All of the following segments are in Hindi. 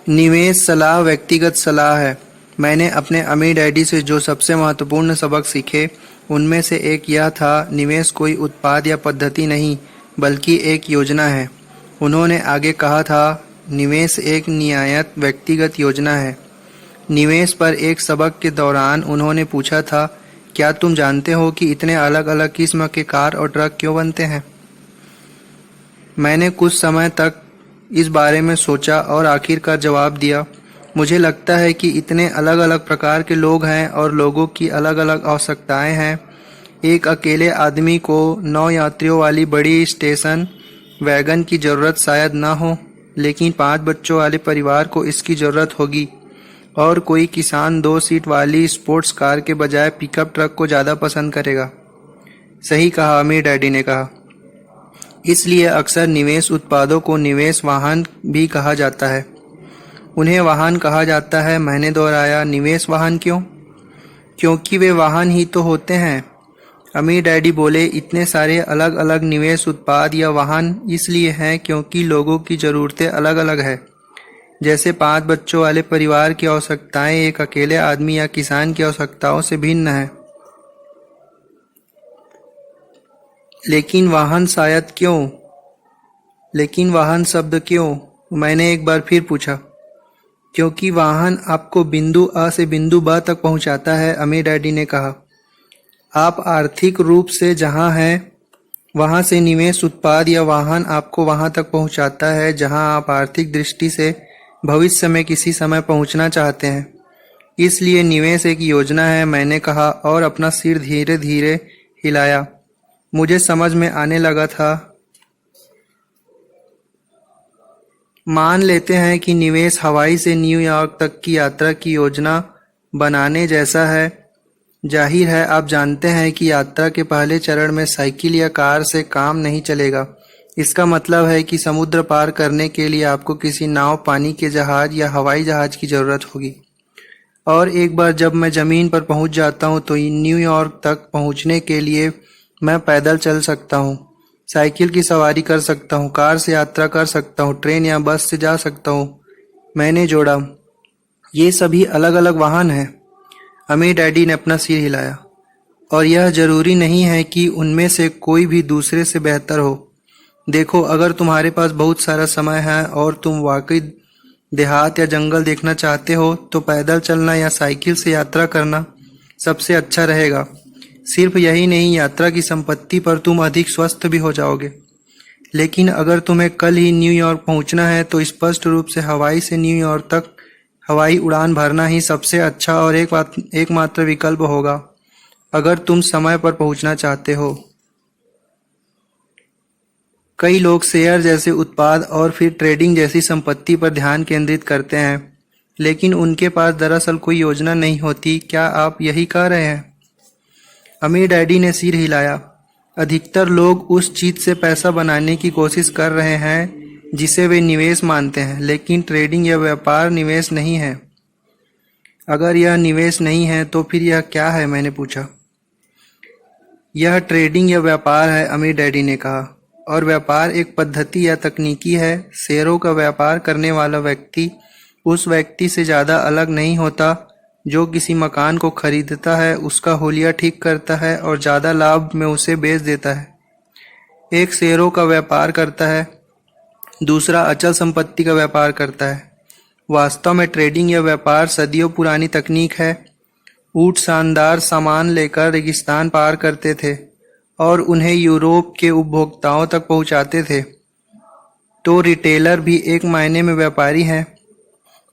निवेश सलाह व्यक्तिगत सलाह है। मैंने अपने अमीर डैडी से जो सबसे महत्वपूर्ण सबक सीखे, उनमें से एक यह था, निवेश कोई उत्पाद या पद्धति नहीं, बल्कि एक योजना है। उन्होंने आगे कहा था, निवेश एक नियत व्यक्तिगत योजना है। निवेश पर एक सबक के दौरान उन्होंने पूछा था, क्या तुम जानते हो कि इतने अलग अलग किस्म के कार और ट्रक क्यों बनते हैं? मैंने कुछ समय तक इस बारे में सोचा और आखिरकार जवाब दिया, मुझे लगता है कि इतने अलग अलग प्रकार के लोग हैं और लोगों की अलग अलग आवश्यकताएं हैं। एक अकेले आदमी को 9 यात्रियों वाली बड़ी स्टेशन वैगन की ज़रूरत शायद न हो, लेकिन 5 बच्चों वाले परिवार को इसकी ज़रूरत होगी। और कोई किसान 2 सीट वाली स्पोर्ट्स कार के बजाय पिकअप ट्रक को ज़्यादा पसंद करेगा। सही कहा, अमीर डैडी ने कहा। इसलिए अक्सर निवेश उत्पादों को निवेश वाहन भी कहा जाता है। उन्हें वाहन कहा जाता है, मैंने दोहराया। निवेश वाहन क्यों? क्योंकि वे वाहन ही तो होते हैं। अमीर डैडी बोले, इतने सारे अलग अलग निवेश उत्पाद या वाहन इसलिए हैं क्योंकि लोगों की ज़रूरतें अलग अलग है। जैसे 5 बच्चों वाले परिवार की आवश्यकताएं एक अकेले आदमी या किसान की आवश्यकताओं से भिन्न है। लेकिन वाहन शायद क्यों? लेकिन वाहन शब्द क्यों? मैंने एक बार फिर पूछा। क्योंकि वाहन आपको बिंदु A से बिंदु B तक पहुंचाता है, अमीर डैडी ने कहा। आप आर्थिक रूप से जहां हैं, वहां से निवेश उत्पाद या वाहन आपको वहां तक पहुंचाता है जहां आप आर्थिक दृष्टि से भविष्य में किसी समय पहुंचना चाहते हैं। इसलिए निवेश एक योजना है, मैंने कहा और अपना सिर धीरे धीरे हिलाया। मुझे समझ में आने लगा था। मान लेते हैं कि निवेश हवाई से न्यूयॉर्क तक की यात्रा की योजना बनाने जैसा है। जाहिर है आप जानते हैं कि यात्रा के पहले चरण में साइकिल या कार से काम नहीं चलेगा। इसका मतलब है कि समुद्र पार करने के लिए आपको किसी नाव, पानी के जहाज या हवाई जहाज की ज़रूरत होगी। और एक बार जब मैं ज़मीन पर पहुंच जाता हूं तो न्यूयॉर्क तक पहुंचने के लिए मैं पैदल चल सकता हूं, साइकिल की सवारी कर सकता हूं, कार से यात्रा कर सकता हूं, ट्रेन या बस से जा सकता हूं। मैंने जोड़ा, ये सभी अलग अलग वाहन हैं। अमीर डैडी ने अपना सिर हिलाया। और यह जरूरी नहीं है कि उनमें से कोई भी दूसरे से बेहतर हो। देखो, अगर तुम्हारे पास बहुत सारा समय है और तुम वाकई देहात या जंगल देखना चाहते हो तो पैदल चलना या साइकिल से यात्रा करना सबसे अच्छा रहेगा। सिर्फ यही नहीं, यात्रा की संपत्ति पर तुम अधिक स्वस्थ भी हो जाओगे। लेकिन अगर तुम्हें कल ही न्यूयॉर्क पहुंचना है तो स्पष्ट रूप से हवाई से न्यूयॉर्क तक हवाई उड़ान भरना ही सबसे अच्छा और एकमात्र विकल्प होगा, अगर तुम समय पर पहुंचना चाहते हो। कई लोग शेयर जैसे उत्पाद और फिर ट्रेडिंग जैसी संपत्ति पर ध्यान केंद्रित करते हैं, लेकिन उनके पास दरअसल कोई योजना नहीं होती। क्या आप यही कह रहे हैं? अमीर डैडी ने सिर हिलाया। अधिकतर लोग उस चीज से पैसा बनाने की कोशिश कर रहे हैं जिसे वे निवेश मानते हैं, लेकिन ट्रेडिंग या व्यापार निवेश नहीं है। अगर यह निवेश नहीं है तो फिर यह क्या है? मैंने पूछा। यह ट्रेडिंग या व्यापार है, अमीर डैडी ने कहा। और व्यापार एक पद्धति या तकनीकी है। शेयरों का व्यापार करने वाला व्यक्ति उस व्यक्ति से ज़्यादा अलग नहीं होता जो किसी मकान को खरीदता है, उसका हुलिया ठीक करता है और ज़्यादा लाभ में उसे बेच देता है। एक शेयरों का व्यापार करता है, दूसरा अचल संपत्ति का व्यापार करता है। वास्तव में ट्रेडिंग या व्यापार सदियों पुरानी तकनीक है। ऊंट शानदार सामान लेकर रेगिस्तान पार करते थे और उन्हें यूरोप के उपभोक्ताओं तक पहुंचाते थे। तो रिटेलर भी एक मायने में व्यापारी है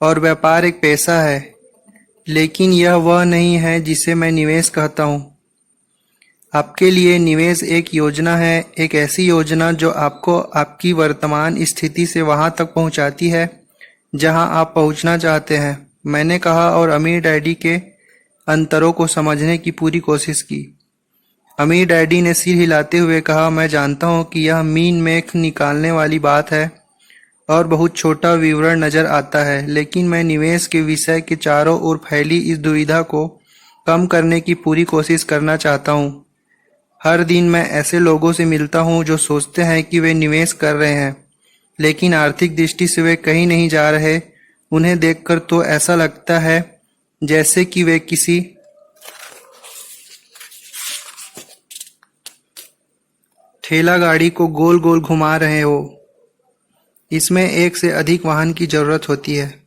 और व्यापार एक पेशा है, लेकिन यह वह नहीं है जिसे मैं निवेश कहता हूँ। आपके लिए निवेश एक योजना है, एक ऐसी योजना जो आपको आपकी वर्तमान स्थिति से वहां तक पहुंचाती है जहां आप पहुंचना चाहते हैं, मैंने कहा और अमीर डैडी के अंतरों को समझने की पूरी कोशिश की। अमीर डैडी ने सिर हिलाते हुए कहा, मैं जानता हूं कि यह मीन मेख निकालने वाली बात है और बहुत छोटा विवरण नजर आता है, लेकिन मैं निवेश के विषय के चारों ओर फैली इस दुविधा को कम करने की पूरी कोशिश करना चाहता हूँ। हर दिन मैं ऐसे लोगों से मिलता हूँ जो सोचते हैं कि वे निवेश कर रहे हैं, लेकिन आर्थिक दृष्टि से वे कहीं नहीं जा रहे। उन्हें देखकर तो ऐसा लगता है जैसे कि वे किसी ठेला गाड़ी को गोल गोल घुमा रहे हो। इसमें एक से अधिक वाहन की जरूरत होती है।